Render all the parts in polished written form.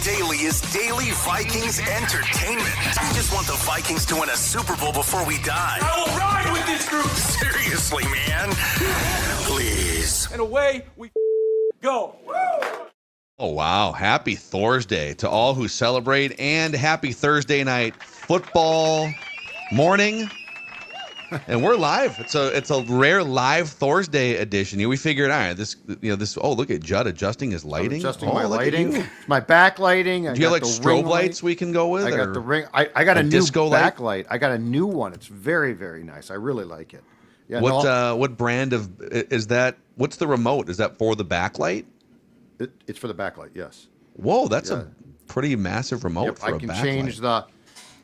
Daily is daily Vikings entertainment. We just want the Vikings to win a Super Bowl before we die. I will ride with this group. Seriously, man. Please. And away we go. Oh, wow. Happy Thorsday to all who celebrate, and happy Thursday night football morning. And we're live. It's a rare live Thorsday edition. We figured, all right, this. Oh, look at Judd adjusting his lighting. I'm adjusting my lighting. My backlighting. Do you have like strobe lights we can go with? I got the ring. I got a new disco light? backlight. I got a new one. It's very, very nice. I really like it. Yeah. What brand of is that? What's the remote? Is that for the backlight? It's for the backlight. Yes. Whoa, that's a pretty massive remote for a backlight. I can change the.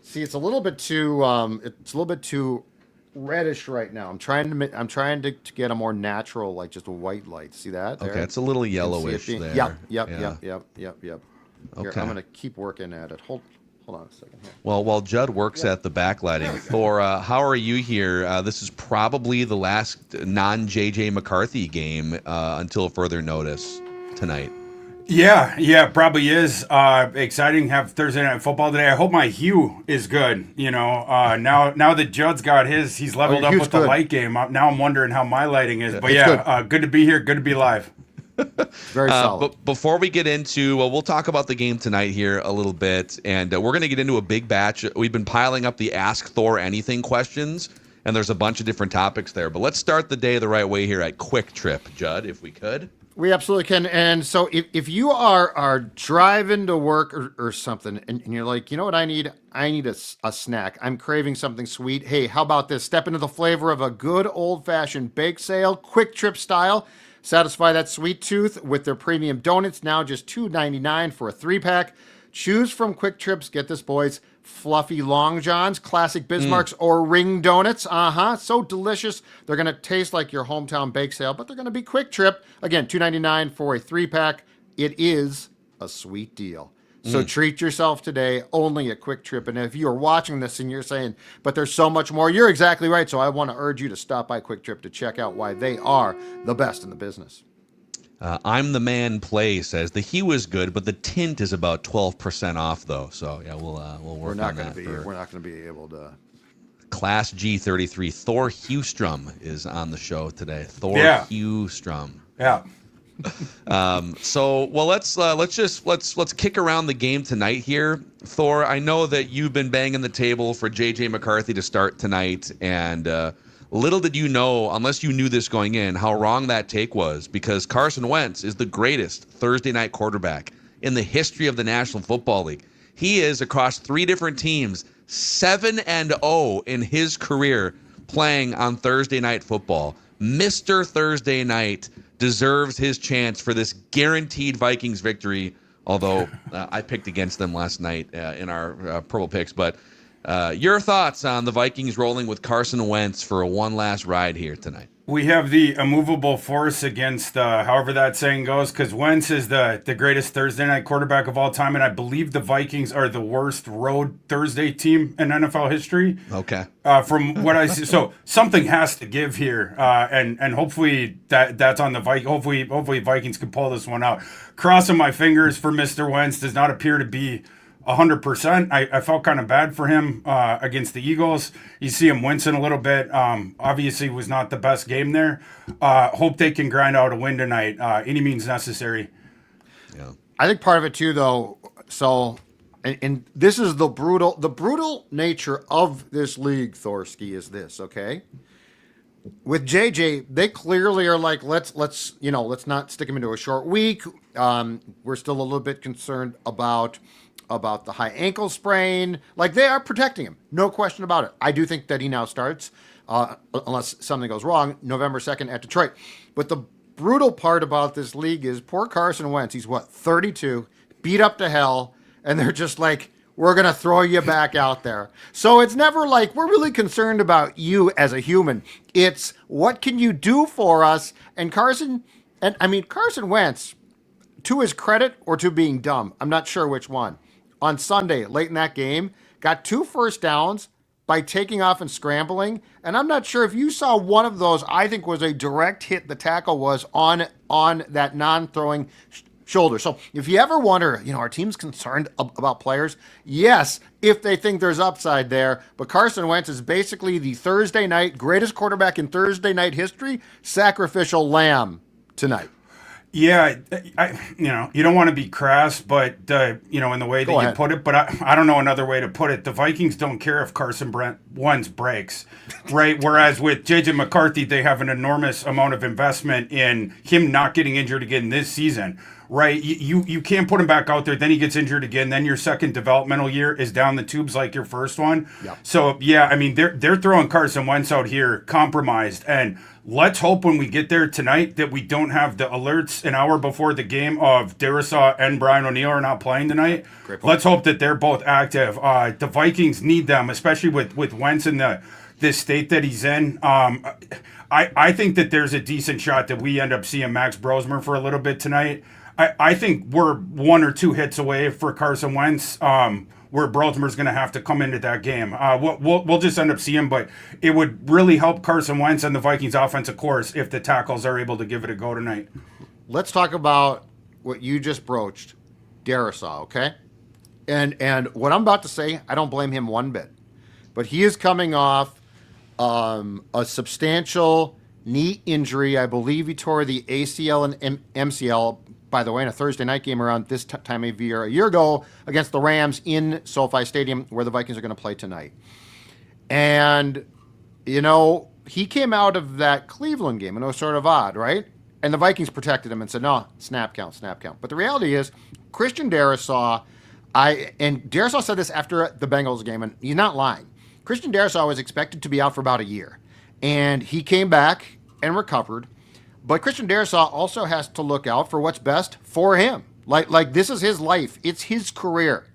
See, it's a little bit too. It's a little bit too reddish right now. I'm trying to get a more natural, like just a white light. See that? There? Okay, it's a little yellowish there. Yep. Okay. Here, I'm gonna keep working at it. Hold on a second here. Well, while Judd works at the backlighting, Thor, how are you here? This is probably the last non-JJ McCarthy game until further notice tonight. Yeah, probably is. Exciting to have Thursday night football today. I hope my hue is good. Now that Judd's got he's leveled up with the light game. Now I'm wondering how my lighting is. But good to be here. Good to be live. Very solid. But before we get into, we'll talk about the game tonight here a little bit, and we're going to get into a big batch. We've been piling up the Ask Thor Anything questions, and there's a bunch of different topics there. But let's start the day the right way here at Quick Trip, Judd, if we could. We absolutely can. And so if you are driving to work or something, and you're like, you know what I need? I need a snack. I'm craving something sweet. Hey, how about this? Step into the flavor of a good old-fashioned bake sale, Quick Trip style. Satisfy that sweet tooth with their premium donuts, now just $2.99 for a 3-pack. Choose from Quick Trips. Get this, boys. Fluffy Long Johns, classic Bismarcks, or ring donuts. So delicious. They're going to taste like your hometown bake sale, but they're going to be Quick Trip. Again, $2.99 for a 3-pack. It is a sweet deal. So treat yourself today, only at Quick Trip. And if you're watching this and you're saying, but there's so much more, you're exactly right. So I want to urge you to stop by Quick Trip to check out why they are the best in the business. I'm the man play says the hue is good, but the tint is about 12% off though. So yeah, we'll work on that. We're not going to be able to. Class G33 Thor Nystrom is on the show today. Thor Nystrom. Yeah. Let's kick around the game tonight here. Thor, I know that you've been banging the table for JJ McCarthy to start tonight, and little did you know, unless you knew this going in, how wrong that take was, because Carson Wentz is the greatest Thursday night quarterback in the history of the National Football League. He is, across 3 different teams, 7-0 in his career playing on Thursday night football. Mr. Thursday night deserves his chance for this guaranteed Vikings victory, although I picked against them last night in our Purple Picks. But your thoughts on the Vikings rolling with Carson Wentz for one last ride here tonight? We have the immovable force against, however that saying goes, because Wentz is the greatest Thursday night quarterback of all time, and I believe the Vikings are the worst road Thursday team in NFL history. Okay. From what I see, so something has to give here, and hopefully that's on the Vikings. Hopefully Vikings can pull this one out. Crossing my fingers for Mr. Wentz. Does not appear to be 100%. I felt kind of bad for him against the Eagles. You see him wincing a little bit. Obviously was not the best game there. Hope they can grind out a win tonight. Any means necessary. Yeah. I think part of it too, though. So, and this is the brutal nature of this league. Thorsky is this okay? With JJ, they clearly are like, let's not stick him into a short week. We're still a little bit concerned about the high ankle sprain. Like, they are protecting him. No question about it. I do think that he now starts, unless something goes wrong, November 2nd at Detroit. But the brutal part about this league is poor Carson Wentz. He's 32, beat up to hell, and they're just like, we're going to throw you back out there. So it's never like, we're really concerned about you as a human. It's, what can you do for us? And Carson Wentz, to his credit or to being dumb, I'm not sure which one, on Sunday, late in that game, got 2 first downs by taking off and scrambling. And I'm not sure if you saw one of those, I think was a direct hit. The tackle was on that non-throwing shoulder. So if you ever wonder, our team's concerned about players, yes, if they think there's upside there. But Carson Wentz is basically the Thursday night greatest quarterback in Thursday night history, sacrificial lamb tonight. Yeah, you don't want to be crass, but in the way that you put it, but I don't know another way to put it. The Vikings don't care if Carson Wentz breaks, right? Whereas with JJ McCarthy, they have an enormous amount of investment in him not getting injured again this season, right? You can't put him back out there, then he gets injured again, then your second developmental year is down the tubes like your first one. Yep. So yeah, I mean they're throwing Carson Wentz out here compromised, and let's hope when we get there tonight that we don't have the alerts an hour before the game of Darisaw and Brian O'Neill are not playing tonight. Let's hope that they're both active. The Vikings need them, especially with Wentz in this state that he's in. I think that there's a decent shot that we end up seeing Max Brosmer for a little bit tonight. I think we're one or two hits away for Carson Wentz. Where Brosmer's going to have to come into that game. We'll just end up seeing, but it would really help Carson Wentz and the Vikings offensive course if the tackles are able to give it a go tonight. Let's talk about what you just broached, Darisaw, okay? And what I'm about to say, I don't blame him one bit. But he is coming off a substantial knee injury. I believe he tore the ACL and MCL, by the way, in a Thursday night game around this time of year a year ago against the Rams in SoFi Stadium, where the Vikings are going to play tonight. And, he came out of that Cleveland game, and it was sort of odd, right? And the Vikings protected him and said, no, snap count. But the reality is, Christian Darisaw, and Darisaw said this after the Bengals game, and he's not lying. Christian Darisaw was expected to be out for about a year, and he came back and recovered. But Christian Darisaw also has to look out for what's best for him. Like this is his life. It's his career.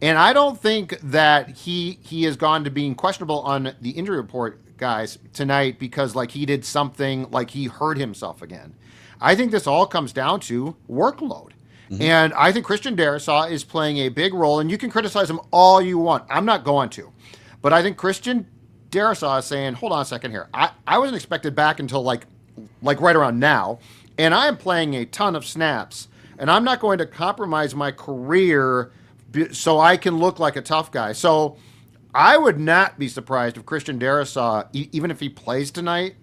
And I don't think that he has gone to being questionable on the injury report, guys, tonight because he did something, like he hurt himself again. I think this all comes down to workload. Mm-hmm. And I think Christian Darisaw is playing a big role, and you can criticize him all you want. I'm not going to. But I think Christian Darisaw is saying, hold on a second here. I wasn't expected back until like right around now, and I am playing a ton of snaps, and I'm not going to compromise my career so I can look like a tough guy. So I would not be surprised if Christian Darisaw, even if he plays tonight,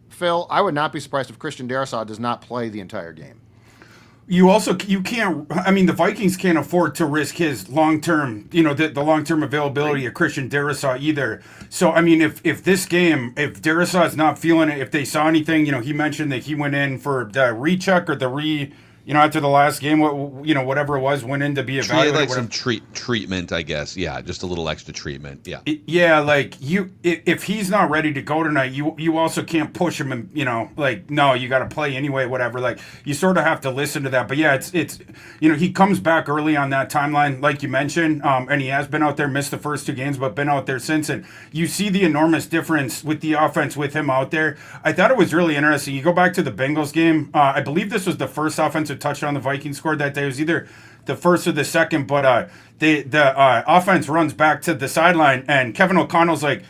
Phil, I would not be surprised if Christian Darisaw does not play the entire game. You can't, the Vikings can't afford to risk his long-term, the long-term availability of Christian Darisaw either. So, if this game, if Darisaw is not feeling it, if they saw anything, he mentioned that he went in for the recheck or after the last game, whatever it was, went in to be evaluated. Some treatment, I guess. Yeah, just a little extra treatment. Yeah. If he's not ready to go tonight, you also can't push him and, no, you got to play anyway, whatever. You sort of have to listen to that. But yeah, it's he comes back early on that timeline, like you mentioned, and he has been out there, missed the first two games, but been out there since. And you see the enormous difference with the offense with him out there. I thought it was really interesting. You go back to the Bengals game. I believe this was the first offensive touchdown the Vikings scored that day. It was either the first or the second, but the offense runs back to the sideline, and Kevin O'Connell's like,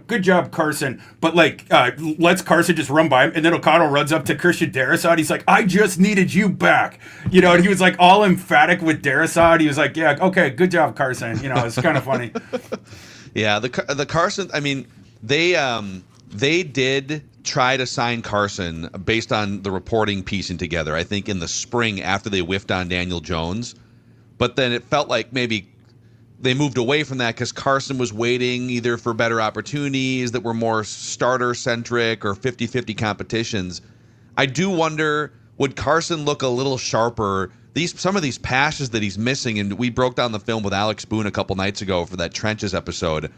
good job, Carson, but lets Carson just run by him, and then O'Connell runs up to Christian Darisaw, and he's like, I just needed you back, and he was all emphatic with Darisaw, and he was like, yeah, okay, good job, Carson. It's kind of funny. Yeah, the Carson, they did try to sign Carson based on the reporting piecing together, I think in the spring after they whiffed on Daniel Jones. But then it felt like maybe they moved away from that because Carson was waiting either for better opportunities that were more starter-centric or 50-50 competitions. I do wonder, would Carson look a little sharper? Some of these passes that he's missing, and we broke down the film with Alex Boone a couple nights ago for that Trenches episode.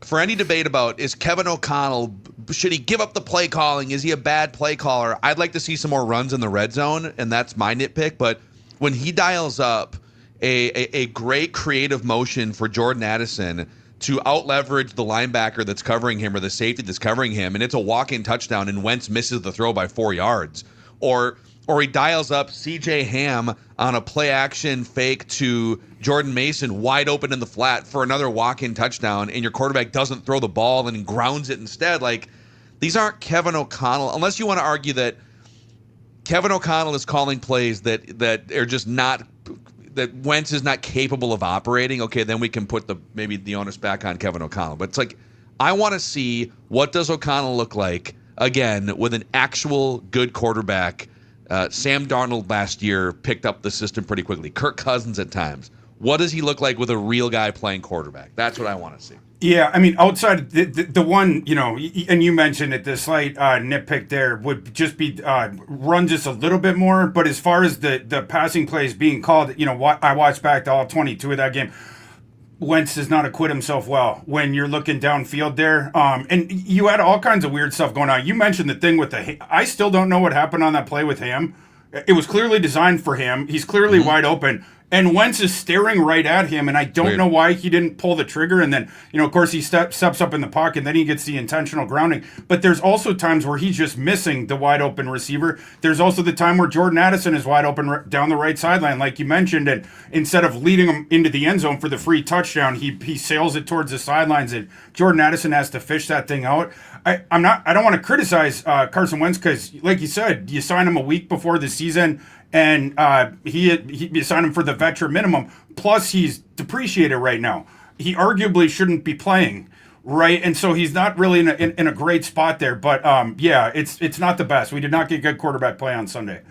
For any debate about is Kevin O'Connell, should he give up the play calling? Is he a bad play caller? I'd like to see some more runs in the red zone, and that's my nitpick. But when he dials up a great creative motion for Jordan Addison to out-leverage the linebacker that's covering him or the safety that's covering him, and it's a walk-in touchdown, and Wentz misses the throw by 4 yards, or he dials up C.J. Ham on a play-action fake to Jordan Mason wide open in the flat for another walk-in touchdown, and your quarterback doesn't throw the ball and grounds it instead. These aren't Kevin O'Connell, unless you want to argue that Kevin O'Connell is calling plays that are just not, that Wentz is not capable of operating, okay, then we can put maybe the onus back on Kevin O'Connell. But it's like, I want to see, what does O'Connell look like, again, with an actual good quarterback. Sam Darnold last year picked up the system pretty quickly. Kirk Cousins at times. What does he look like with a real guy playing quarterback? That's what I want to see. Yeah, I mean, outside the one, and you mentioned it, the slight nitpick there would just be run just a little bit more. But as far as the passing plays being called, I watched back to all 22 of that game. Wentz does not acquit himself well when you're looking downfield there. And you had all kinds of weird stuff going on. You mentioned the thing with I still don't know what happened on that play with Ham. It was clearly designed for him. He's clearly wide open. And Wentz is staring right at him, and I don't know why he didn't pull the trigger. And then, of course, he steps up in the pocket, and then he gets the intentional grounding. But there's also times where he's just missing the wide open receiver. There's also the time where Jordan Addison is wide open down the right sideline, like you mentioned, and instead of leading him into the end zone for the free touchdown, he sails it towards the sidelines, and Jordan Addison has to fish that thing out. I don't want to criticize Carson Wentz because, like you said, you sign him a week before the season. And he signed him for the veteran minimum. Plus, he's depreciated right now. He arguably shouldn't be playing, right? And so he's not really in a great spot there. But yeah, it's not the best. We did not get good quarterback play on Sunday.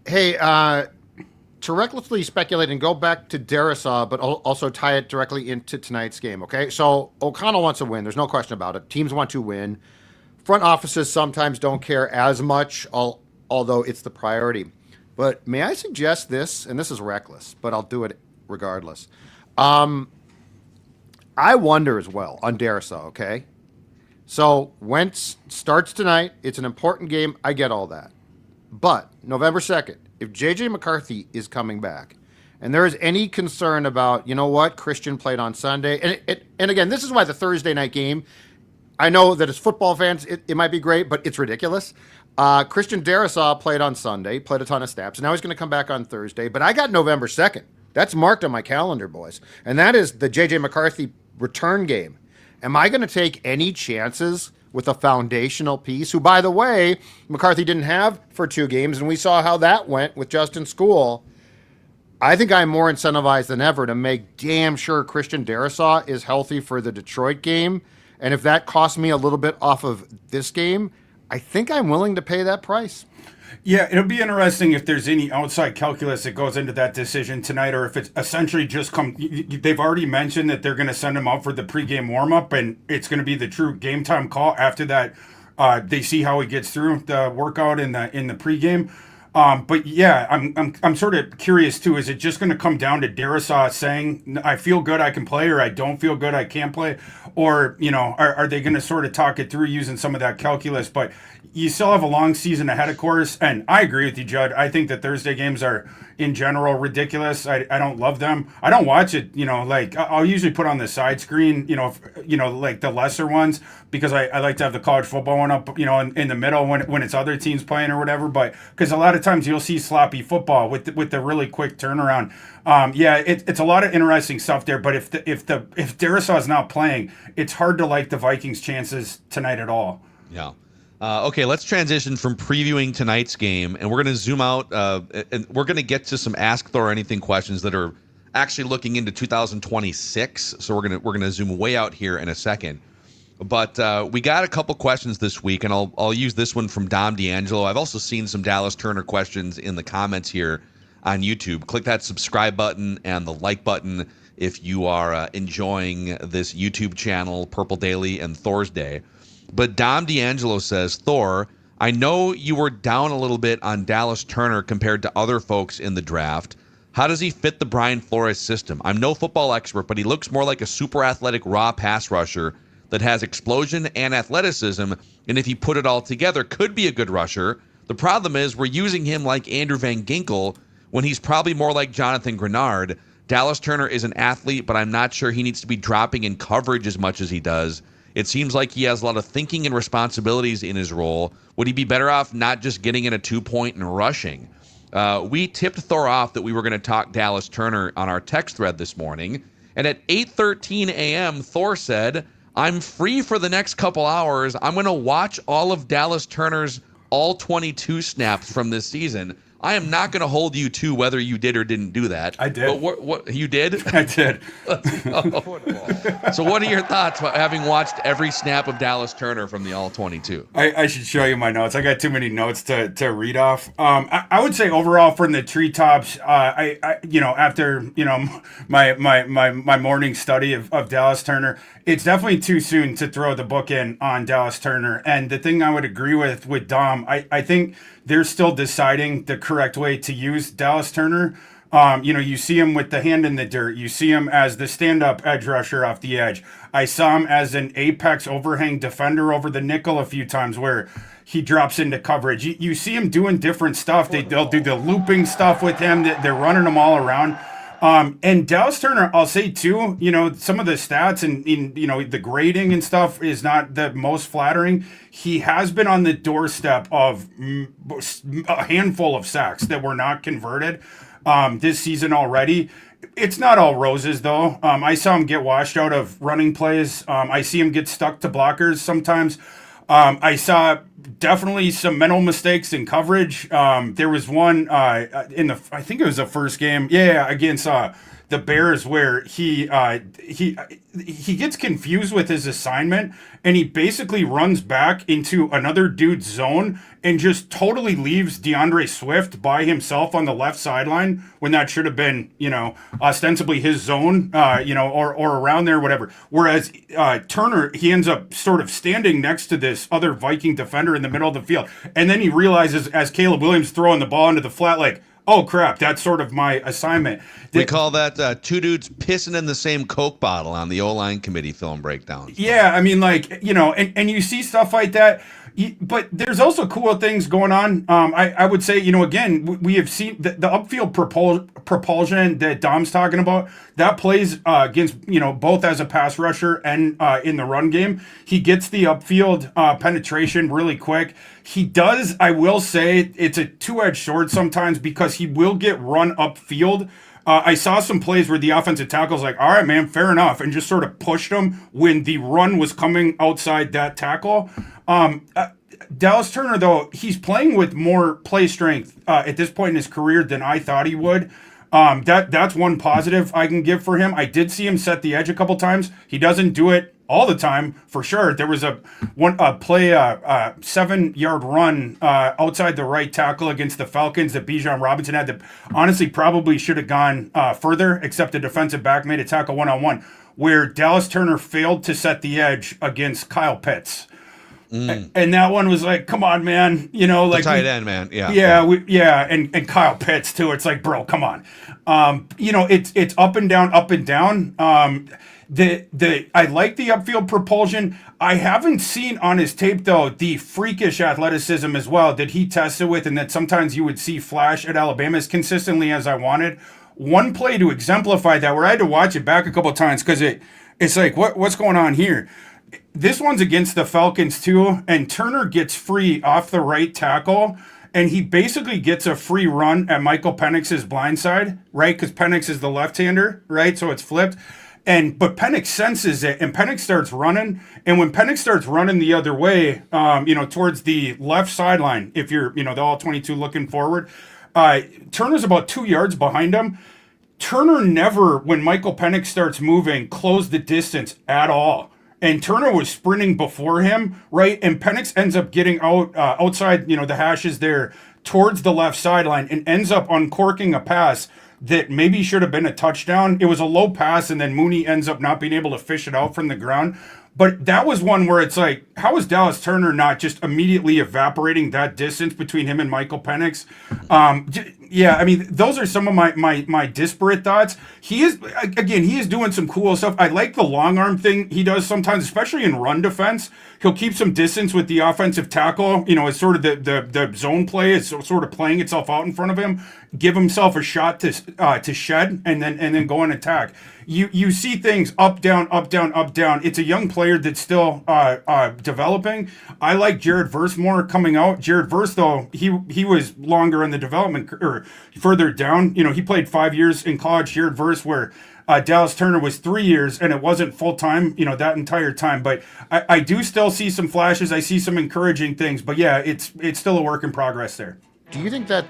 Hey, to recklessly speculate and go back to Darisaw, but also tie it directly into tonight's game. Okay, so O'Connell wants to win. There's no question about it. Teams want to win. Front offices sometimes don't care as much, although it's the priority. But may I suggest this, and this is reckless, but I'll do it regardless. I wonder as well on Darisaw, okay? So Wentz starts tonight. It's an important game. I get all that. But November 2nd, if J.J. McCarthy is coming back, and there is any concern about, Christian played on Sunday, and again, this is why the Thursday night game, I know that as football fans, it might be great, but it's ridiculous. Christian Darisaw played on Sunday, played a ton of snaps. Now he's going to come back on Thursday, but I got November 2nd. That's marked on my calendar, boys. And that is the J.J. McCarthy return game. Am I going to take any chances with a foundational piece, who, by the way, McCarthy didn't have for 2 games, and we saw how that went with Justin School? I think I'm more incentivized than ever to make damn sure Christian Darisaw is healthy for the Detroit game. And if that costs me a little bit off of this game, I think I'm willing to pay that price. Yeah, it'll be interesting if there's any outside calculus that goes into that decision tonight, or if it's essentially just they've already mentioned that they're going to send him out for the pregame warm-up, and it's going to be the true game time call after that. They see how he gets through the workout in the pregame. But yeah, I'm sort of curious too. Is it just going to come down to Darisaw saying, I feel good, I can play, or I don't feel good, I can't play? Or, are they going to sort of talk it through using some of that calculus? But you still have a long season ahead, of course. And I agree with you, Judd. I think that Thursday games are, in general, ridiculous. I don't love them. I don't watch it, I'll usually put on the side screen, like the lesser ones, because I like to have the college football one up, in the middle when it's other teams playing or whatever. But because a lot of times you'll see sloppy football with the really quick turnaround. It's a lot of interesting stuff there. But if Darisaw is not playing, it's hard to like the Vikings' chances tonight at all. Yeah. Okay, let's transition from previewing tonight's game, and we're going to zoom out, and we're going to get to some Ask Thor Anything questions that are actually looking into 2026. So we're going to zoom way out here in a second. But we got a couple questions this week, and I'll use this one from Dom D'Angelo. I've also seen some Dallas Turner questions in the comments here on YouTube. Click that subscribe button and the like button if you are enjoying this YouTube channel, Purple Daily and Thorsday. But Dom D'Angelo says, Thor, I know you were down a little bit on Dallas Turner compared to other folks in the draft. How does he fit the Brian Flores system? I'm no football expert, but he looks more like a super athletic raw pass rusher that has explosion and athleticism, and if you put it all together, could be a good rusher. The problem is we're using him like Andrew Van Ginkel when he's probably more like Jonathan Grenard. Dallas Turner is an athlete, but I'm not sure he needs to be dropping in coverage as much as he does. It seems like he has a lot of thinking and responsibilities in his role. Would he be better off not just getting in a 2-point and rushing? We tipped Thor off that we were going to talk Dallas Turner on our text thread this morning. And at 8:13 a.m., Thor said, I'm free for the next couple hours. I'm going to watch all of Dallas Turner's all 22 snaps from this season. I am not going to hold you to whether you did or didn't do that. I did. But what you did? I did. So what are your thoughts about having watched every snap of Dallas Turner from the all 22? I should show you my notes. I got too many notes to read off. I would say overall from the treetops, I after my morning study of Dallas Turner, it's definitely too soon to throw the book in on Dallas Turner. And the thing I would agree with Dom, I think they're still deciding the correct way to use Dallas Turner. You see him with the hand in the dirt. You see him as the stand-up edge rusher off the edge. I saw him as an apex overhang defender over the nickel a few times where he drops into coverage. You see him doing different stuff. They'll do the looping stuff with him. They're running him all around. And Dallas Turner, I'll say too, some of the stats and the grading and stuff is not the most flattering. He has been on the doorstep of a handful of sacks that were not converted this season already. It's not all roses though. I saw him get washed out of running plays. I see him get stuck to blockers sometimes. I saw definitely some mental mistakes in coverage. There was one I think it was the first game, against the Bears, where he gets confused with his assignment and he basically runs back into another dude's zone and just totally leaves DeAndre Swift by himself on the left sideline when that should have been, ostensibly his zone, or around there, whatever. Whereas Turner, he ends up sort of standing next to this other Viking defender in the middle of the field. And then he realizes as Caleb Williams throwing the ball into the flat, like, oh crap, that's sort of my assignment. We call that two dudes pissing in the same Coke bottle on the O-line committee film breakdowns. Yeah, I mean, and you see stuff like that. But there's also cool things going on. I would say, again, we have seen the upfield propulsion that Dom's talking about. That plays against, both as a pass rusher and in the run game. He gets the upfield penetration really quick. He does, I will say, it's a two-edged sword sometimes because he will get run upfield. I saw some plays where the offensive tackle's like, all right, man, fair enough, and just sort of pushed him when the run was coming outside that tackle. Dallas Turner, though, he's playing with more play strength at this point in his career than I thought he would. That's one positive I can give for him. I did see him set the edge a couple times. He doesn't do it all the time, for sure. There was a play, 7-yard run outside the right tackle against the Falcons that Bijan Robinson had that honestly probably should have gone further, except the defensive back made a tackle one-on-one, where Dallas Turner failed to set the edge against Kyle Pitts. And that one was like, come on, man. The tight end, man. And Kyle Pitts too. It's like, bro, come on. It's up and down, up and down. I like the upfield propulsion. I haven't seen on his tape though the freakish athleticism as well that he tested with, and that sometimes you would see flash at Alabama as consistently as I wanted. One play to exemplify that, where I had to watch it back a couple of times because it's like, what's going on here? This one's against the Falcons too, and Turner gets free off the right tackle, and he basically gets a free run at Michael Penix's blind side, right? Because Penix is the left-hander, right? So it's flipped. But Penix senses it, and Penix starts running. And when Penix starts running the other way, towards the left sideline, if you're, the all 22 looking forward, Turner's about 2 yards behind him. Turner never, when Michael Penix starts moving, closed the distance at all. And Turner was sprinting before him, right? And Penix ends up getting outside, the hashes there towards the left sideline and ends up uncorking a pass that maybe should have been a touchdown. It was a low pass, and then Mooney ends up not being able to fish it out from the ground. But that was one where it's like, how is Dallas Turner not just immediately evaporating that distance between him and Michael Penix? Those are some of my disparate thoughts. He is doing some cool stuff. I like the long arm thing he does sometimes, especially in run defense. He'll keep some distance with the offensive tackle. It's sort of the zone play is sort of playing itself out in front of him. Give himself a shot to shed and then go and attack. You see things up, down, up, down, up, down. It's a young player that's still developing. I like Jared Verse more coming out. Jared Verse, though, he was longer in the development, or further down. He played 5 years in college here at Verse, where Dallas Turner was 3 years, and it wasn't full time, that entire time. But I do still see some flashes. I see some encouraging things. But yeah, it's still a work in progress there. Do you think that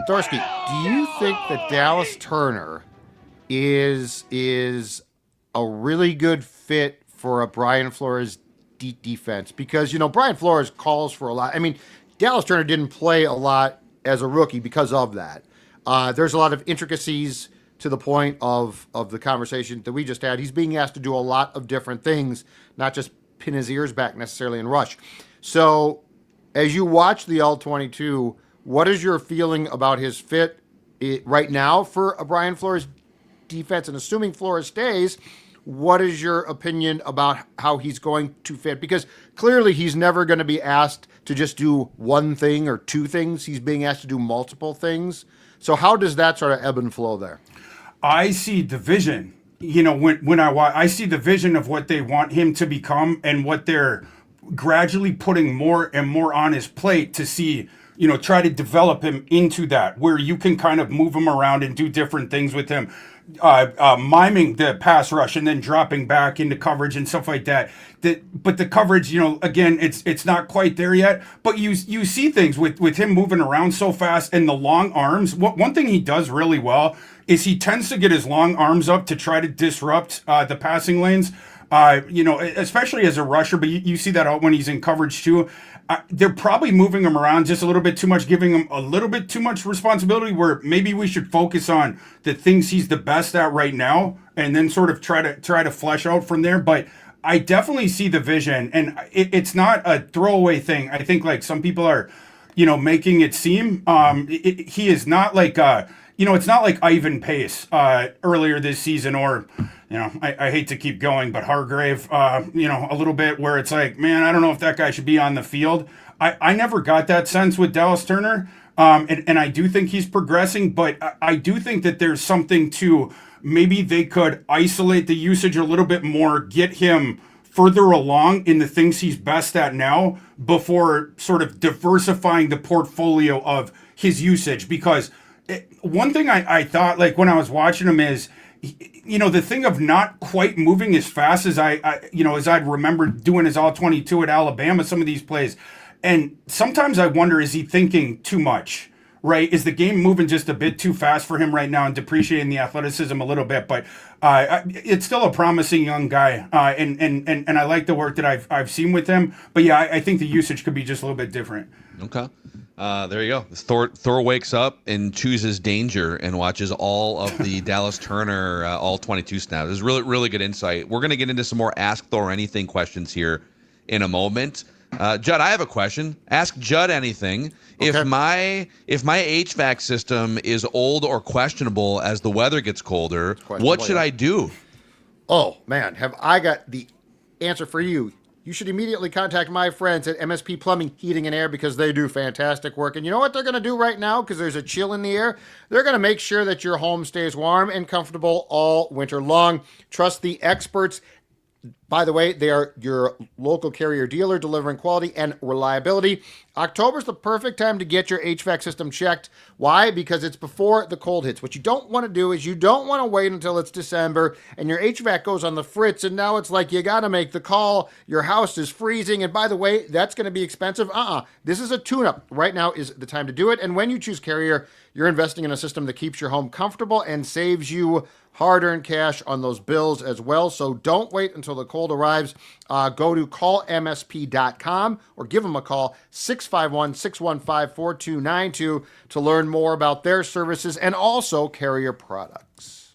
Thorsday, do you think that Dallas Turner is a really good fit for a Brian Flores defense? Because, Brian Flores calls for a lot. I mean, Dallas Turner didn't play a lot as a rookie because of that. There's a lot of intricacies to the point of the conversation that we just had. He's being asked to do a lot of different things, not just pin his ears back necessarily and rush. So as you watch the All-22, what is your feeling about his fit right now for a Brian Flores defense? And assuming Flores stays, what is your opinion about how he's going to fit? Because clearly he's never going to be asked to just do one thing or two things. He's being asked to do multiple things. So how does that sort of ebb and flow there? I see the vision. When I watch, I see the vision of what they want him to become and what they're gradually putting more and more on his plate to see, try to develop him into that, where you can kind of move him around and do different things with him. Miming the pass rush and then dropping back into coverage and stuff like that. But the coverage, again, it's not quite there yet. But you see things with him moving around so fast and the long arms. One thing he does really well is he tends to get his long arms up to try to disrupt the passing lanes. Especially as a rusher, but you see that out when he's in coverage too. They're probably moving him around just a little bit too much, giving him a little bit too much responsibility, where maybe we should focus on the things he's the best at right now and then sort of try to flesh out from there. But I definitely see the vision, and it's not a throwaway thing. I think like some people are, making it seem. He is not like, it's not like Ivan Pace earlier this season, or I hate to keep going, but Hargrave, a little bit where it's like, man, I don't know if that guy should be on the field. I never got that sense with Dallas Turner, and I do think he's progressing, but I do think that there's something to maybe they could isolate the usage a little bit more, get him further along in the things he's best at now before sort of diversifying the portfolio of his usage. Because one thing I thought, like when I was watching him, is the thing of not quite moving as fast as as I'd remember doing his All-22 at Alabama, some of these plays. And sometimes I wonder, is he thinking too much, right? Is the game moving just a bit too fast for him right now and depreciating the athleticism a little bit? But it's still a promising young guy. And I like the work that I've seen with him. But yeah, I think the usage could be just a little bit different. Okay. There you go. Thor wakes up and chooses danger and watches all of the Dallas Turner All-22 snaps. This is really, really good insight. We're going to get into some more Ask Thor Anything questions here in a moment. Judd, I have a question. Ask Judd anything. Okay. If my HVAC system is old or questionable as the weather gets colder, what should I do? Oh, man, have I got the answer for you. You should immediately contact my friends at MSP Plumbing, Heating, and Air, because they do fantastic work. And you know what they're going to do right now, because there's a chill in the air? They're going to make sure that your home stays warm and comfortable all winter long. Trust the experts. By the way, they are your local carrier dealer, delivering quality and reliability. October's the perfect time to get your HVAC system checked. Why? Because it's before the cold hits. What you don't want to do is you don't want to wait until it's December and your HVAC goes on the fritz, and now it's like you got to make the call. Your house is freezing, and by the way, that's going to be expensive. This is a tune-up. Right now is the time to do it, and when you choose Carrier, you're investing in a system that keeps your home comfortable and saves you hard-earned cash on those bills as well. So don't wait until the cold arrives. Go to callmsp.com or give them a call, 651-615-4292, to learn more about their services and also Carrier products.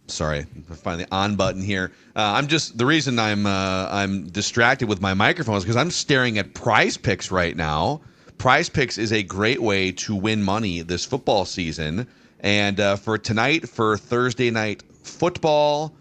Sorry, find the on button here. The reason I'm distracted with my microphone is because I'm staring at Prize Picks right now. Prize Picks is a great way to win money this football season. And for tonight, for Thursday night football,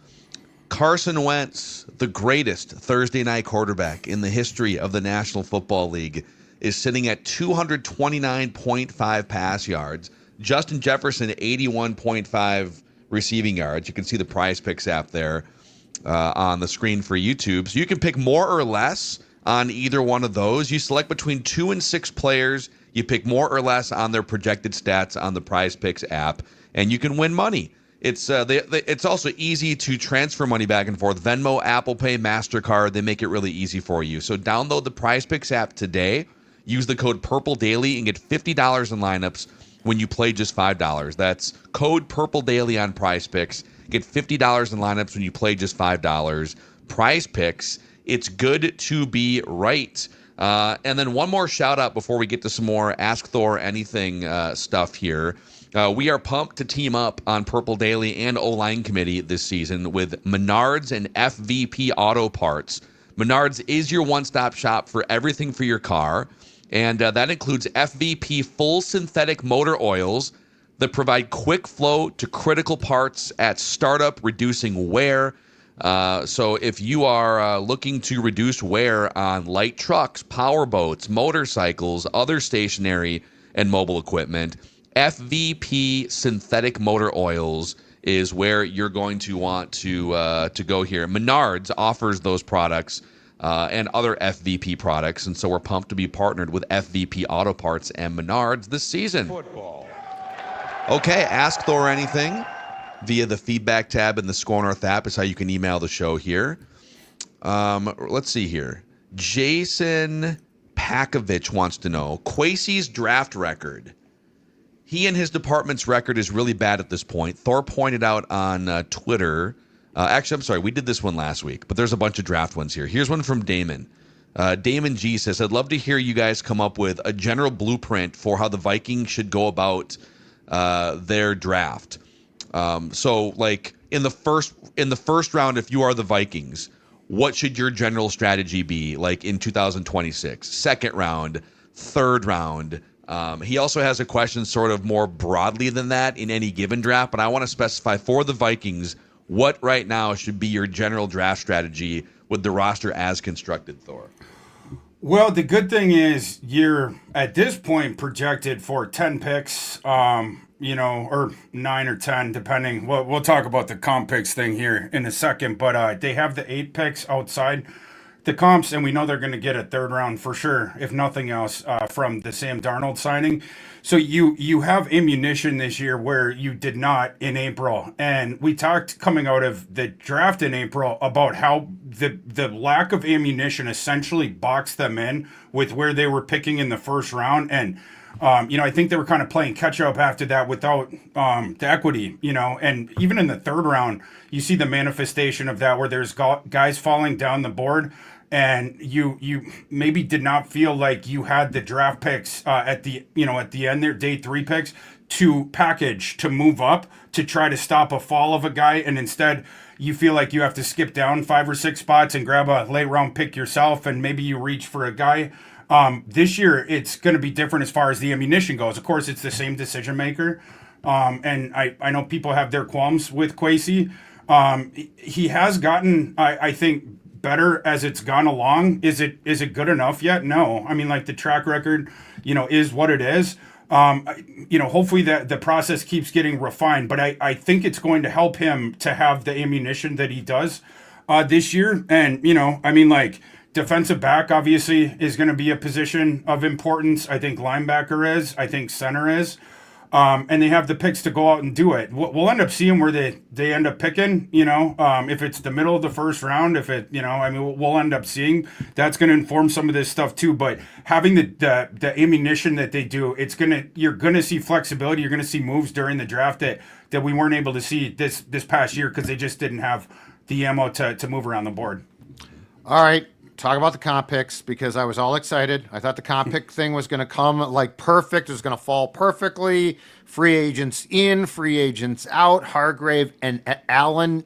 Carson Wentz, the greatest Thursday night quarterback in the history of the National Football League, is sitting at 229.5 pass yards. Justin Jefferson, 81.5 receiving yards. You can see the Prize Picks app there on the screen for YouTube. So you can pick more or less on either one of those. You select between 2 and 6 players. You pick more or less on their projected stats on the Prize Picks app, and you can win money. It's it's also easy to transfer money back and forth. Venmo, Apple Pay, MasterCard, they make it really easy for you. So download the Prize Picks app today. Use the code PURPLEDAILY and get $50 in lineups when you play just $5. That's code PURPLEDAILY on Prize Picks. Get $50 in lineups when you play just $5. Prize Picks, it's good to be right. And then one more shout out before we get to some more Ask Thor Anything stuff here. We are pumped to team up on Purple Daily and O-Line Committee this season with Menards and FVP Auto Parts. Menards is your one-stop shop for everything for your car, and that includes FVP full synthetic motor oils that provide quick flow to critical parts at startup, reducing wear. So if you are looking to reduce wear on light trucks, power boats, motorcycles, other stationary and mobile equipment, FVP synthetic motor oils is where you're going to want to go here. Menards offers those products and other FVP products, and so we're pumped to be partnered with FVP Auto Parts and Menards this season. Football. Okay, Ask Thor Anything via the feedback tab in the Score North app is how you can email the show here. Let's see here. Jason Pakovich wants to know Kwesi's draft record. He and his department's record is really bad at this point. Thor pointed out on Twitter. Actually, I'm sorry. We did this one last week, but there's a bunch of draft ones here. Here's one from Damon. Damon G says, I'd love to hear you guys come up with a general blueprint for how the Vikings should go about their draft. So, like in the first round, if you are the Vikings, what should your general strategy be? Like in 2026, second round, third round. He also has a question sort of more broadly than that in any given draft, but I want to specify for the Vikings what right now should be your general draft strategy with the roster as constructed, Thor. Well, the good thing is you're at this point projected for 10 picks, or 9 or 10, depending. We'll talk about the comp picks thing here in a second, but they have the 8 picks outside the comps, and we know they're going to get a third round for sure, if nothing else, from the Sam Darnold signing. So you have ammunition this year where you did not in April. And we talked coming out of the draft in April about how the lack of ammunition essentially boxed them in with where they were picking in the first round. And I think they were kind of playing catch up after that without the equity, and even in the third round, you see the manifestation of that where there's guys falling down the board and you maybe did not feel like you had the draft picks at the end there, day 3 picks to package to move up to try to stop a fall of a guy. And instead you feel like you have to skip down 5 or 6 spots and grab a late round pick yourself. And maybe you reach for a guy. This year, it's going to be different as far as the ammunition goes. Of course, it's the same decision maker. And I know people have their qualms with Kwesi. He has gotten, I think, better as it's gone along. Is it good enough yet? No. I mean, like the track record, is what it is. Hopefully the process keeps getting refined. But I think it's going to help him to have the ammunition that he does this year. And, defensive back obviously is going to be a position of importance. I think linebacker is. I think center is. And they have the picks to go out and do it. We'll end up seeing where they end up picking, if it's the middle of the first round, we'll end up seeing. That's going to inform some of this stuff too. But having the ammunition that they do, you're going to see flexibility. You're going to see moves during the draft that we weren't able to see this past year because they just didn't have the ammo to move around the board. All right. Talk about the comp picks because I was all excited. I thought the comp pick thing was going to come like perfect. It was going to fall perfectly. Free agents in, free agents out. Hargrave and Allen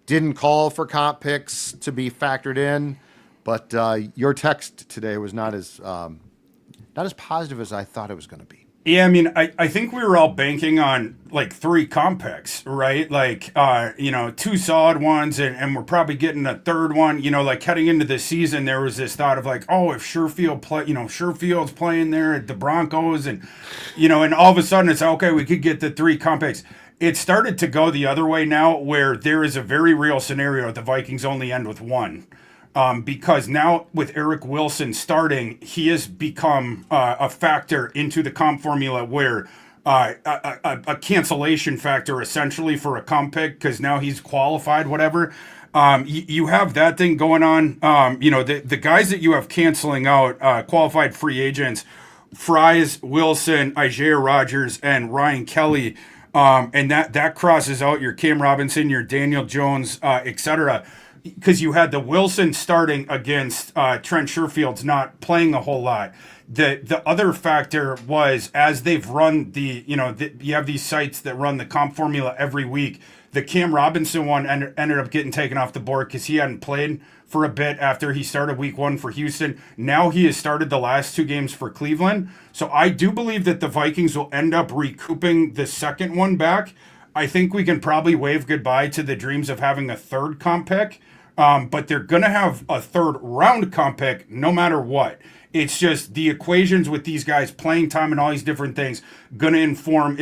didn't call for comp picks to be factored in, but your text today was not as positive as I thought it was going to be. Yeah, I mean, I think we were all banking on like 3 comp picks, right? Like, 2 solid ones, and we're probably getting a third one. Like heading into the season, there was this thought of like, oh, if Sherfield's playing there at the Broncos, and all of a sudden it's okay, we could get the 3 comp picks. It started to go the other way now, where there is a very real scenario the Vikings only end with 1. because now with Eric Wilson starting, he has become a factor into the comp formula where a cancellation factor essentially for a comp pick because now he's qualified, whatever. You have that thing going on. The guys that you have canceling out, qualified free agents, Fries, Wilson, Isaiah Rodgers, and Ryan Kelly. And that crosses out your Cam Robinson, your Daniel Jones, etc. Because you had the Wilson starting against Trent Sherfield's not playing a whole lot. The other factor was as they've run you have these sites that run the comp formula every week. The Cam Robinson one ended up getting taken off the board because he hadn't played for a bit after he started week 1 for Houston. Now he has started the last 2 games for Cleveland. So I do believe that the Vikings will end up recouping the second one back. I think we can probably wave goodbye to the dreams of having a third comp pick. But they're going to have a third round comp pick no matter what. It's just the equations with these guys playing time and all these different things going to inform,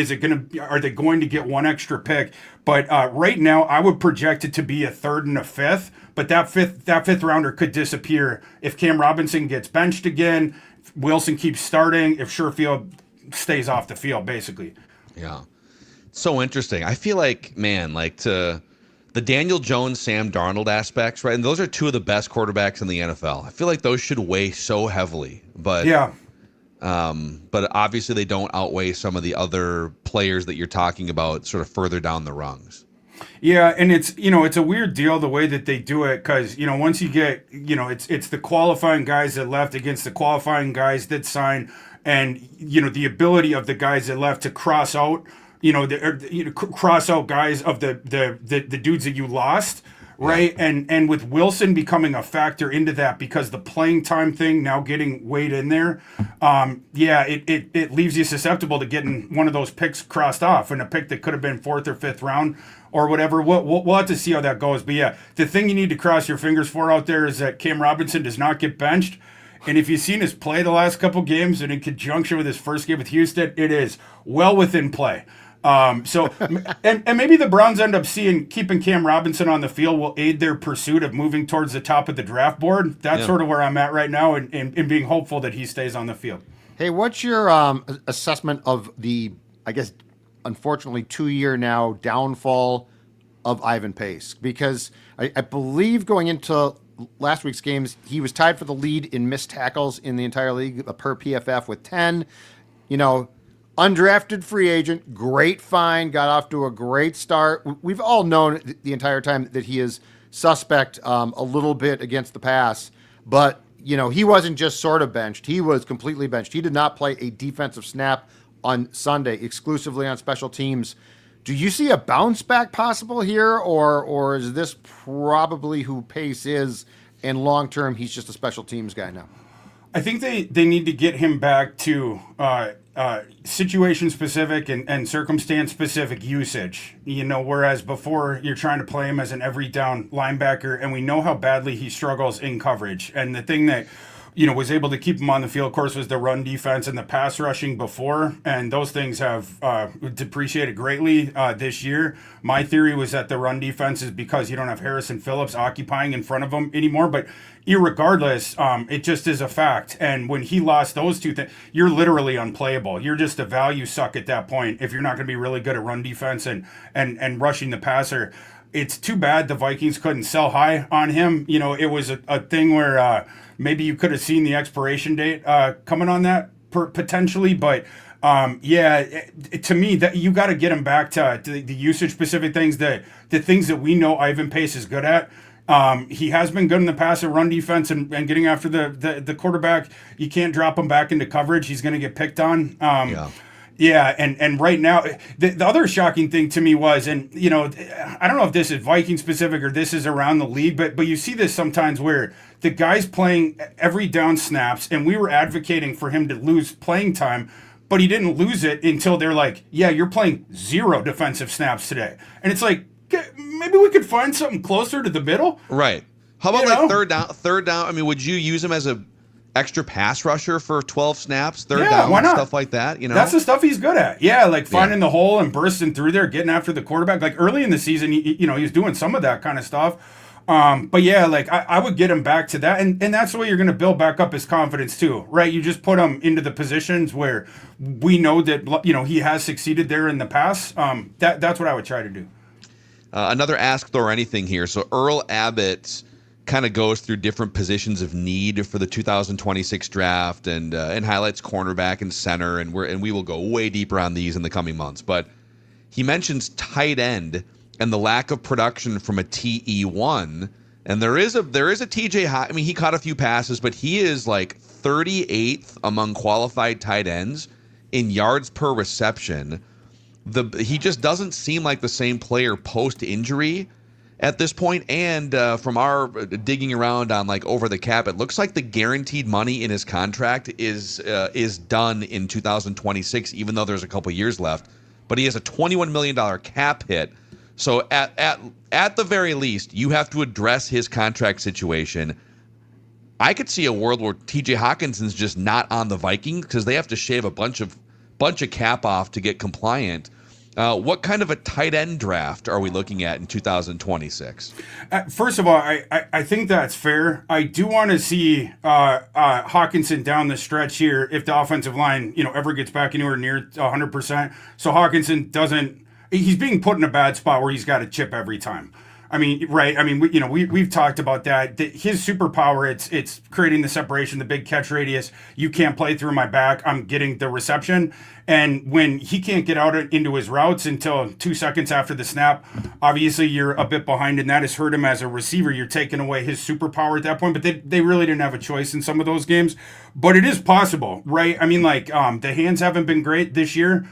are they going to get one extra pick? But right now I would project it to be a third and a fifth, but that fifth rounder could disappear if Cam Robinson gets benched again, if Wilson keeps starting, if Sherfield stays off the field, basically. Yeah. So interesting. I feel like, man, the Daniel Jones, Sam Darnold aspects, right? And those are 2 of the best quarterbacks in the NFL. I feel like those should weigh so heavily, but yeah. But obviously they don't outweigh some of the other players that you're talking about sort of further down the rungs. Yeah, and it's a weird deal the way that they do it because once you get it's the qualifying guys that left against the qualifying guys that signed, and the ability of the guys that left to cross out. Cross out guys of the dudes that you lost, right? Yeah. And with Wilson becoming a factor into that because the playing time thing now getting weighed in there, it leaves you susceptible to getting one of those picks crossed off, and a pick that could have been 4th or 5th round or whatever. We'll have to see how that goes. But yeah, the thing you need to cross your fingers for out there is that Cam Robinson does not get benched. And if you've seen his play the last couple games and in conjunction with his first game with Houston, it is well within play. And maybe the Browns end up keeping Cam Robinson on the field will aid their pursuit of moving towards the top of the draft board. That's sort of where I'm at right now and being hopeful that he stays on the field. Hey, what's your assessment of the, I guess, unfortunately 2-year now downfall of Ivan Pace? Because I believe going into last week's games, he was tied for the lead in missed tackles in the entire league per PFF with 10. Undrafted free agent, great find, got off to a great start. We've all known the entire time that he is suspect a little bit against the pass, but he wasn't just sort of benched. He was completely benched. He did not play a defensive snap on Sunday, exclusively on special teams. Do you see a bounce back possible here, or is this probably who Pace is, and long term he's just a special teams guy now? I think they need to get him back to situation specific and circumstance specific usage. Whereas before you're trying to play him as an every down linebacker, and we know how badly he struggles in coverage. And the thing that was able to keep him on the field, of course, was the run defense and the pass rushing before, and those things have depreciated greatly this year. My theory was that the run defense is because you don't have Harrison Phillips occupying in front of him anymore, but irregardless, it just is a fact. And when he lost those 2 things, you're literally unplayable. You're just a value suck at that point if you're not going to be really good at run defense and rushing the passer. It's too bad the Vikings couldn't sell high on him. It was a thing where maybe you could have seen the expiration date coming on that potentially, but to me, that you got to get him back to the usage specific things, the things that we know Ivan Pace is good at. He has been good in the pass and run defense and getting after the quarterback. You can't drop him back into coverage. He's going to get picked on. Yeah, and right now, the other shocking thing to me was, and I don't know if this is Viking specific or this is around the league, but you see this sometimes where the guy's playing every down snaps, and we were advocating for him to lose playing time, but he didn't lose it until they're like, yeah, you're playing 0 defensive snaps today. And it's like, maybe we could find something closer to the middle. Right. How about third down? I mean, would you use him as a extra pass rusher for 12 snaps, third down, why not? Stuff like that, That's the stuff he's good at. Yeah, like finding the hole and bursting through there, getting after the quarterback. Like early in the season, he was doing some of that kind of stuff. But yeah, like I would get him back to that, and that's the way you're going to build back up his confidence too, right? You just put him into the positions where we know that he has succeeded there in the past. That's what I would try to do. Another Ask Thor Anything here. So Earl Abbott kind of goes through different positions of need for the 2026 draft and highlights cornerback and center, and we will go way deeper on these in the coming months. But he mentions tight end and the lack of production from a TE1. And there is a TJ Hawk. I mean, he caught a few passes, but he is like 38th among qualified tight ends in yards per reception. He just doesn't seem like the same player post-injury at this point. And from our digging around on like over the cap, it looks like the guaranteed money in his contract is done in 2026, even though there's a couple years left. But he has a $21 million cap hit. So at the very least, you have to address his contract situation. I could see a world where TJ Hawkinson's just not on the Vikings because they have to shave a bunch of cap off to get compliant. What kind of a tight end draft are we looking at in 2026? First of all, I think that's fair. I do want to see Hawkinson down the stretch here if the offensive line ever gets back anywhere near 100%. So Hawkinson he's being put in a bad spot where he's got to chip every time. I mean, right? I mean, we've talked about that. His superpower, it's creating the separation, the big catch radius. You can't play through my back. I'm getting the reception. And when he can't get out into his routes until 2 seconds after the snap, obviously you're a bit behind, and that has hurt him as a receiver. You're taking away his superpower at that point. But they really didn't have a choice in some of those games. But it is possible, right? I mean, like the hands haven't been great this year.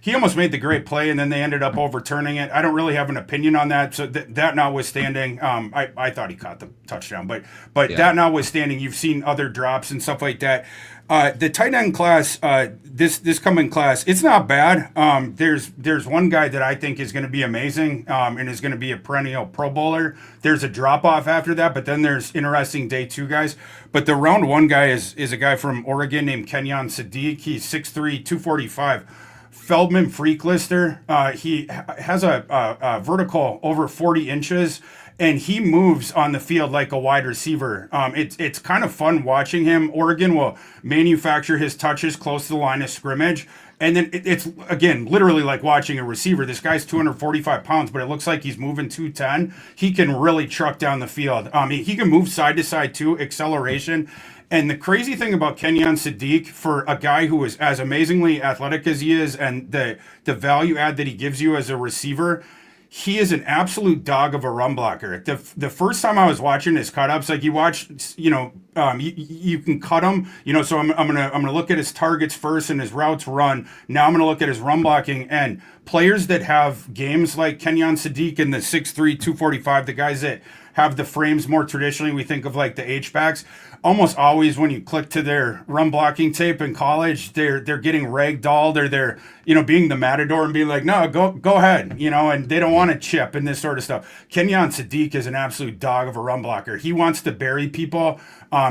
He almost made the great play, and then they ended up overturning it. I don't really have an opinion on that. So that notwithstanding, I thought he caught the touchdown. But yeah. That notwithstanding, you've seen other drops and stuff like that. The tight end class, this coming class, it's not bad. There's one guy that I think is going to be amazing and is going to be a perennial Pro Bowler. There's a drop off after that, but then there's interesting day 2 guys. But the round 1 guy is a guy from Oregon named Kenyon Sadiq. He's 6'3", 245. Feldman freak lister. He has a vertical over 40 inches. And he moves on the field like a wide receiver. It's kind of fun watching him. Oregon will manufacture his touches close to the line of scrimmage. And then it's, again, literally like watching a receiver. This guy's 245 pounds, but it looks like he's moving 210. He can really truck down the field. He can move side to side too, acceleration. And the crazy thing about Kenyon Sadiq, for a guy who is as amazingly athletic as he is and the value add that he gives you as a receiver, he is an absolute dog of a run blocker. The first time I was watching his cut-ups, like you watch, you can cut him, so I'm gonna look at his targets first and his routes run. Now I'm gonna look at his run blocking, and players that have games like Kenyon Sadiq and the 6'3", 245, the guys that have the frames more traditionally, we think of like the H-backs. Almost always when you click to their run blocking tape in college, they're getting ragdolled, or they're being the matador and being like, no, go ahead, and they don't want to chip and this sort of stuff. Kenyon Sadiq is an absolute dog of a run blocker. He wants to bury people.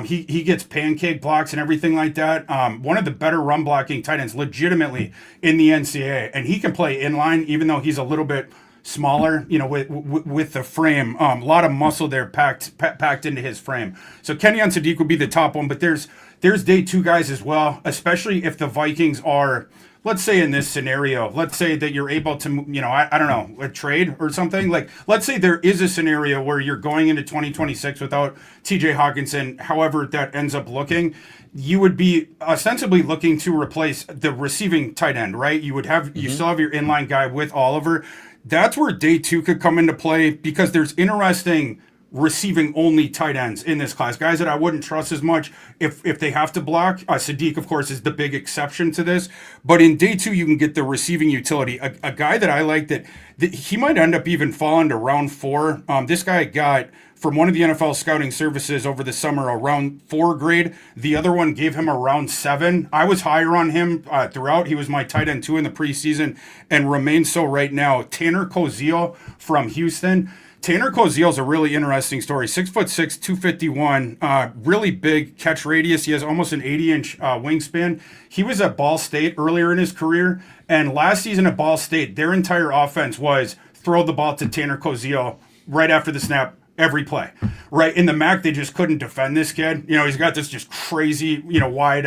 He gets pancake blocks and everything like that. One of the better run blocking tight ends legitimately in the NCAA, and he can play inline even though he's a little bit smaller, with the frame. A lot of muscle there packed into his frame. So Kenyon Sadiq would be the top one, but there's day 2 guys as well, especially if the Vikings are, let's say in this scenario, let's say that you're able to, I don't know, a trade or something. Like, let's say there is a scenario where you're going into 2026 without TJ Hawkinson, however that ends up looking. You would be ostensibly looking to replace the receiving tight end, right? You would have, you still have your inline guy with Oliver. That's where day 2 could come into play, because there's interesting receiving only tight ends in this class. Guys that I wouldn't trust as much if they have to block. Sadiq, of course, is the big exception to this. But in day 2, you can get the receiving utility. A guy that I like that he might end up even falling to round 4. This guy got, from one of the NFL scouting services over the summer, a round 4 grade. The other one gave him a round 7. I was higher on him throughout. He was my tight end 2 in the preseason and remains so right now. Tanner Koziel from Houston. Tanner Koziel's a really interesting story. 6'6", 251, really big catch radius. He has almost an 80-inch wingspan. He was at Ball State earlier in his career, and last season at Ball State, their entire offense was throw the ball to Tanner Koziel right after the snap, every play, right? In the MAC, they just couldn't defend this kid. He's got this just crazy, wide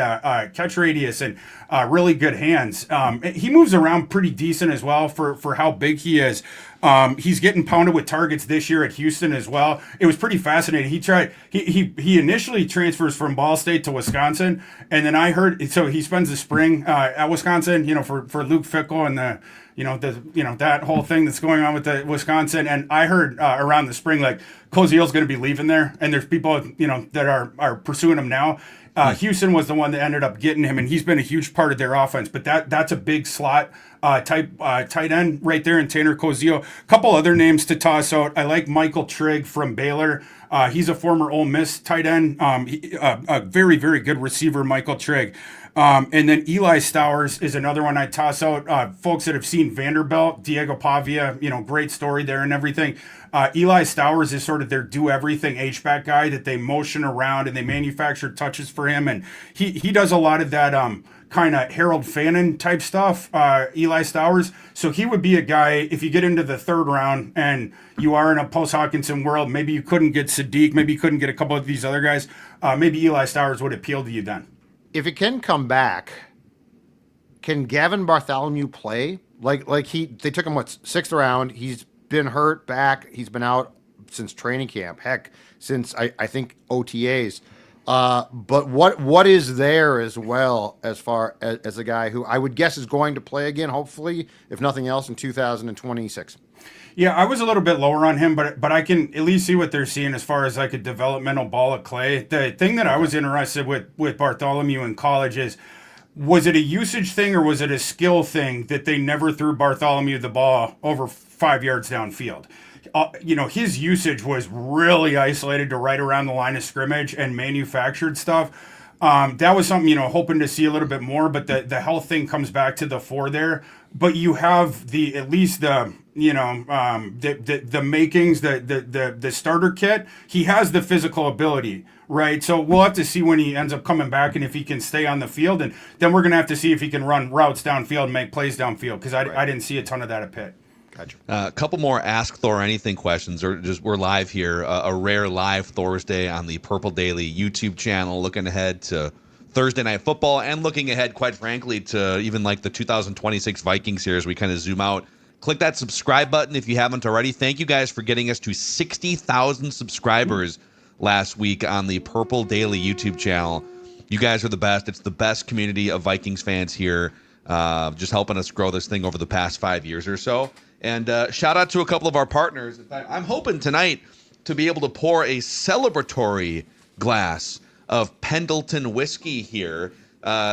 catch radius and really good hands. He moves around pretty decent as well for how big he is. He's getting pounded with targets this year at Houston as well. It was pretty fascinating. He initially transfers from Ball State to Wisconsin, and then I heard, so he spends the spring at Wisconsin, for Luke Fickell and that whole thing that's going on with the Wisconsin. And I heard around the spring, like, Koziel's going to be leaving there, and there's people, that are pursuing him now. Houston was the one that ended up getting him, and he's been a huge part of their offense. But that's a big slot type tight end right there in Tanner Koziel. A couple other names to toss out. I like Michael Trigg from Baylor. He's a former Ole Miss tight end. A very, very good receiver, Michael Trigg. And then Eli Stowers is another one I toss out. Folks that have seen Vanderbilt, Diego Pavia, great story there and everything. Eli Stowers is sort of their do-everything H-back guy that they motion around and they manufacture touches for him. And he does a lot of that kind of Harold Fannin type stuff, Eli Stowers. So he would be a guy, if you get into the third round and you are in a post-Hawkinson world, maybe you couldn't get Sadiq, maybe you couldn't get a couple of these other guys, maybe Eli Stowers would appeal to you then. If it can come back, can Gavin Bartholomew play? Like they took him, sixth round. He's been hurt back. He's been out since training camp. Heck, since I think OTAs. But what is there as well as far as a guy who I would guess is going to play again, hopefully, if nothing else, in 2026. Yeah, I was a little bit lower on him, but I can at least see what they're seeing as far as like a developmental ball of clay. The thing that I was interested with Bartholomew in college is, was it a usage thing or was it a skill thing that they never threw Bartholomew the ball over 5 yards downfield? His usage was really isolated to right around the line of scrimmage and manufactured stuff. That was something, hoping to see a little bit more, but the health thing comes back to the fore there. But you have the makings, the starter kit. He has the physical ability, right? So we'll have to see when he ends up coming back and if he can stay on the field. And then we're going to have to see if he can run routes downfield and make plays downfield, because I didn't see a ton of that at Pitt. Gotcha. A couple more Ask Thor Anything questions, or just we're live here, a rare live Thorsday on the Purple Daily YouTube channel, looking ahead to Thursday Night Football and looking ahead, quite frankly, to even like the 2026 Vikings here as we kind of zoom out. Click that subscribe button if you haven't already. Thank you guys for getting us to 60,000 subscribers last week on the Purple Daily YouTube channel. You guys are the best. It's the best community of Vikings fans here, just helping us grow this thing over the past 5 years or so. And shout out to a couple of our partners. In fact, I'm hoping tonight to be able to pour a celebratory glass of Pendleton whiskey here.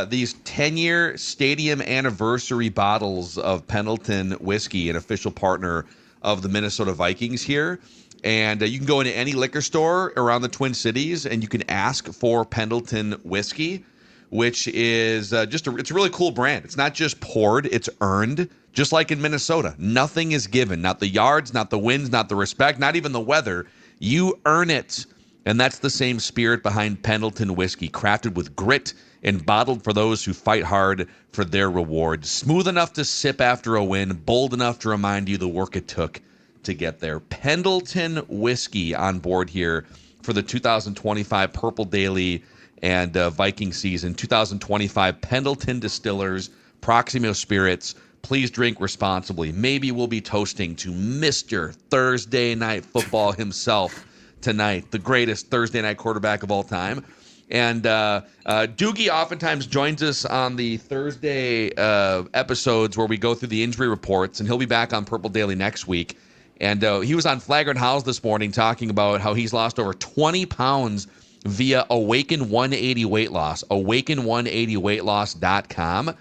These 10-year stadium anniversary bottles of Pendleton whiskey, an official partner of the Minnesota Vikings here. And you can go into any liquor store around the Twin Cities and you can ask for Pendleton whiskey, which is it's a really cool brand. It's not just poured, it's earned, just like in Minnesota. Nothing is given, not the yards, not the wins, not the respect, not even the weather. You earn it. And that's the same spirit behind Pendleton whiskey, crafted with grit and bottled for those who fight hard for their reward. Smooth enough to sip after a win, bold enough to remind you the work it took to get there. Pendleton whiskey on board here for the 2025 Purple Daily and Viking season. 2025 Pendleton Distillers, Proximo Spirits. Please drink responsibly. Maybe we'll be toasting to Mr. Thursday Night Football himself tonight, the greatest Thursday night quarterback of all time. And Doogie oftentimes joins us on the Thursday episodes where we go through the injury reports, and he'll be back on Purple Daily next week. And he was on Flagrant Howls this morning talking about how he's lost over 20 pounds via Awaken 180 weight loss, awaken180weightloss.com.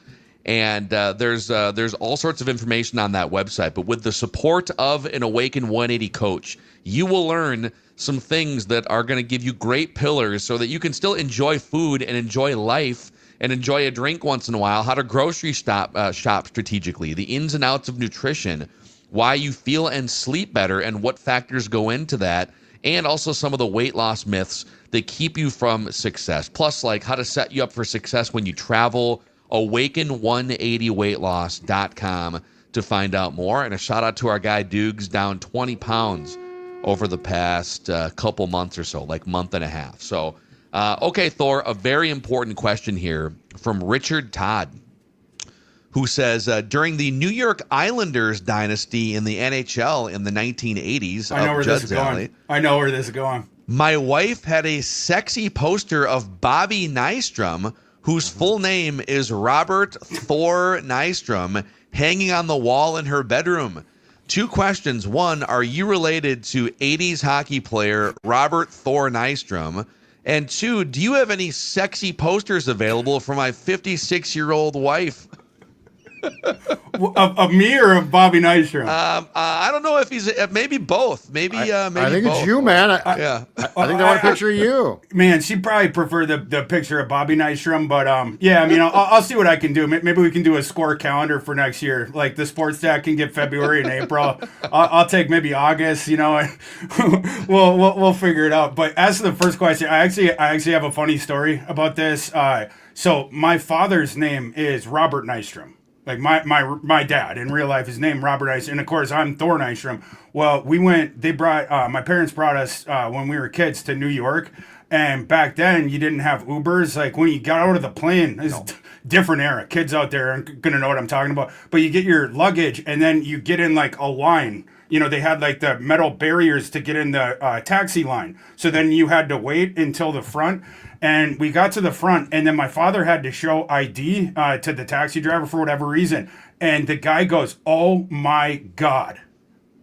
And there's all sorts of information on that website. But with the support of an Awaken 180 coach, you will learn some things that are going to give you great pillars so that you can still enjoy food and enjoy life and enjoy a drink once in a while, how to grocery shop strategically, the ins and outs of nutrition, why you feel and sleep better and what factors go into that, and also some of the weight loss myths that keep you from success. Plus, like how to set you up for success when you travel, awaken180weightloss.com to find out more. And a shout out to our guy Dukes, down 20 pounds over the past couple months or so, like month and a half. So, okay, Thor, a very important question here from Richard Todd, who says, during the New York Islanders dynasty in the NHL in the 1980s, I know where this is going. I know where this is going. My wife had a sexy poster of Bobby Nystrom, whose full name is Robert Thor Nystrom, hanging on the wall in her bedroom. 2 questions. 1, are you related to 80s hockey player Robert Thor Nystrom? And 2, do you have any sexy posters available for my 56-year-old wife? Of me or of Bobby Nystrom? I don't know if he's maybe both. Maybe maybe I think both. it's you, man. Yeah. I think they want a picture of you. Man, she'd probably prefer the picture of Bobby Nystrom, but yeah, I mean, I'll see what I can do. Maybe we can do a score calendar for next year. Like the sports stat can get February and April. I'll take maybe August. You know, and we'll figure it out. But as to the first question, I actually have a funny story about this. So my father's name is Robert Nystrom. Like my dad in real life, his name Robert Nystrom, and of course I'm Thor Nystrom. Well, my parents brought us when we were kids to New York, and back then you didn't have Ubers. Like when you got out of the plane, it's different era. Kids out there aren't gonna know what I'm talking about. But you get your luggage, and then you get in like a line. You know, they had like the metal barriers to get in the taxi line. So then you had to wait until the front. And we got to the front, and then my father had to show ID to the taxi driver for whatever reason. And the guy goes, "Oh my God.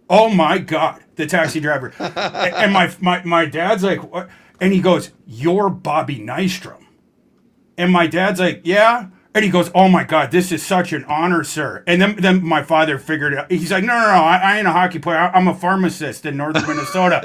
Oh my God," the taxi driver. And my dad's like, "What?" And he goes, "You're Bobby Nystrom." And my dad's like, "Yeah." And he goes, "Oh my God, this is such an honor, sir." And then my father figured it out. He's like, no, I ain't a hockey player. I'm a pharmacist in northern Minnesota.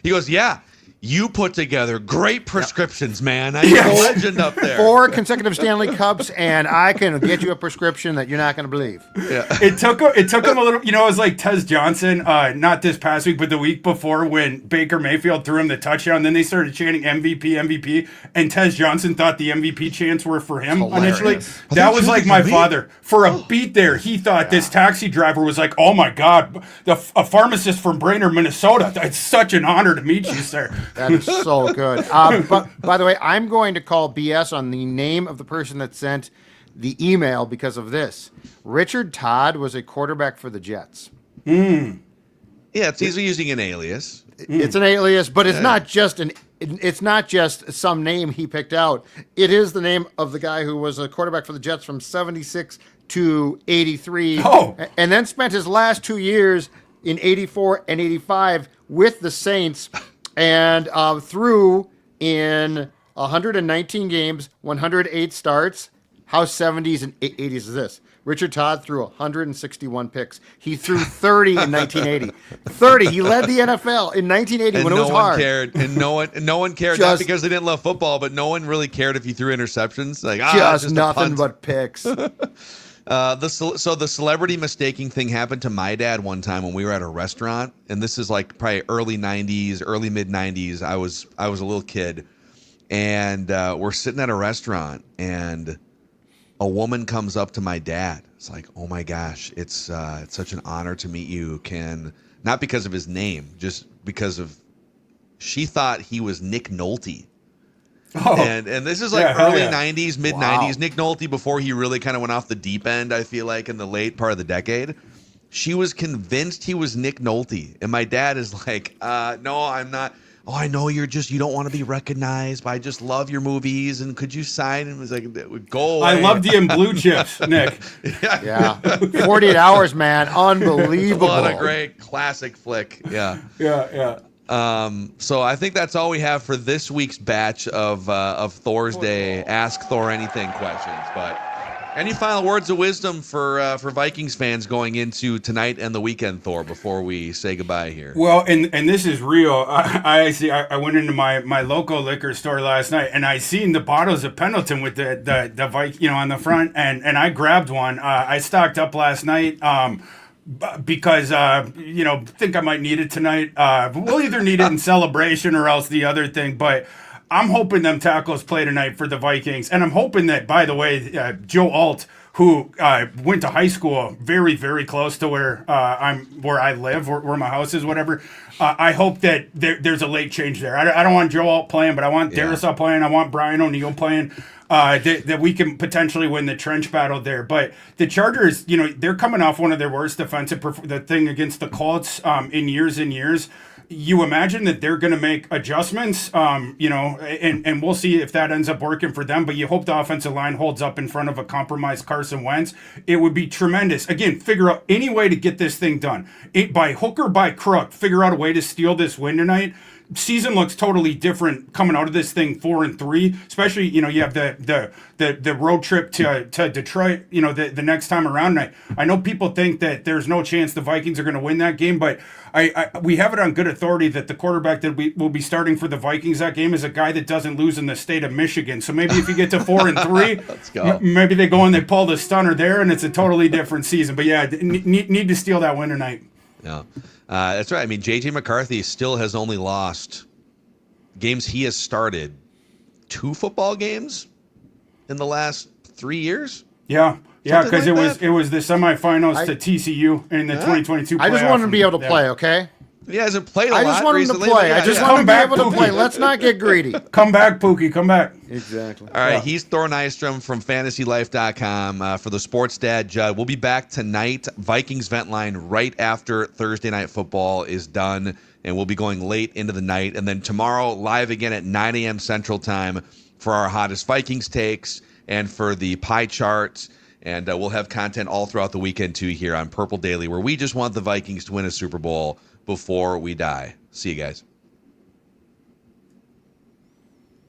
he goes, "Yeah, you put together great prescriptions, man. You're a legend up there." 4 consecutive Stanley Cups, and I can get you a prescription that you're not going to believe. Yeah. It took him a little, you know, it was like Tez Johnson, not this past week, but the week before when Baker Mayfield threw him the touchdown. Then they started chanting MVP, MVP, and Tez Johnson thought the MVP chants were for him initially. That was like my father. For a beat there, he thought this taxi driver was like, "Oh my God, a pharmacist from Brainerd, Minnesota. It's such an honor to meet you, sir." That is so good. But by the way, I'm going to call BS on the name of the person that sent the email because of this. Richard Todd was a quarterback for the Jets. Yeah, he's using an alias. It's an alias, but it's not just it's not just some name he picked out. It is the name of the guy who was a quarterback for the Jets from 76 to 83, and then spent his last 2 years in 84 and 85 with the Saints. And threw in 119 games, 108 starts. How 70s and 80s is this? Richard Todd threw 161 picks. He threw 30 in 1980. 30. He led the NFL in 1980 and when it was hard. No one cared. And no one cared. Not because they didn't love football, but no one really cared if you threw interceptions. Like just nothing but picks. The celebrity mistaking thing happened to my dad one time when we were at a restaurant, and this is like probably early 90s, early mid 90s. I was a little kid, and we're sitting at a restaurant, and a woman comes up to my dad. It's like, "Oh my gosh, it's such an honor to meet you." Not because of his name, just because of she thought he was Nick Nolte. And this is like early 90s, mid 90s. Nick Nolte, before he really kind of went off the deep end, I feel like, in the late part of the decade. She was convinced he was Nick Nolte. And my dad is like, "No, I'm not. Oh, I know you don't want to be recognized, but I just love your movies. And could you sign?" And it was like, "Go away." I loved you in Blue Chips, Nick. Yeah. 48 Hours, man. Unbelievable. What a great classic flick. Yeah. Yeah. So I think that's all we have for this week's batch of Thorsday Ask Thor Anything questions. But any final words of wisdom for Vikings fans going into tonight and the weekend, Thor, before we say goodbye here? Well, and this is real. I went into my local liquor store last night, and I seen the bottles of Pendleton with the Viking, on the front, and I grabbed one. I stocked up last night. Because think I might need it tonight. We'll either need it in celebration or else the other thing. But I'm hoping them tackles play tonight for the Vikings, and I'm hoping that, by the way, Joe Alt, who went to high school very, very close to where I live, where my house is, whatever. I hope that there's a late change there. I don't want Joe out playing, but I want Darius out playing. I want Brian O'Neill playing. That we can potentially win the trench battle there. But the Chargers, they're coming off one of their worst defensive the thing against the Colts in years and years. You imagine that they're going to make adjustments, and we'll see if that ends up working for them. But you hope the offensive line holds up in front of a compromised Carson Wentz. It would be tremendous. Again, figure out any way to get this thing done. By hook or by crook, figure out a way to steal this win tonight. Season looks totally different coming out of this thing 4-3, especially, you have the road trip to Detroit, the next time around. I know people think that there's no chance the Vikings are going to win that game, but we have it on good authority that the quarterback that will be starting for the Vikings that game is a guy that doesn't lose in the state of Michigan. So maybe if you get to 4-3, Let's go. Maybe they go and they pull the stunner there, and it's a totally different season. But yeah, need to steal that win tonight. Yeah, that's right. I mean, J.J. McCarthy still has only lost games he has started 2 football games in the last 3 years. Yeah, because like it was the semifinals to TCU in the 2022 playoff. I just want him to be able to play, okay? He hasn't played a lot I just want him to recently. play. I just want him to be able to Pookie. play. Let's not get greedy. Come back, Pookie. Come back. Exactly. All right, he's Thor Nystrom from FantasyLife.com for the Sports Dad Judd. We'll be back tonight. Vikings Vent Line right after Thursday Night Football is done, and we'll be going late into the night. And then tomorrow, live again at 9 a.m. Central Time for our hottest Vikings takes and for the pie charts. And we'll have content all throughout the weekend, too, here on Purple Daily, where we just want the Vikings to win a Super Bowl before we die. See you guys.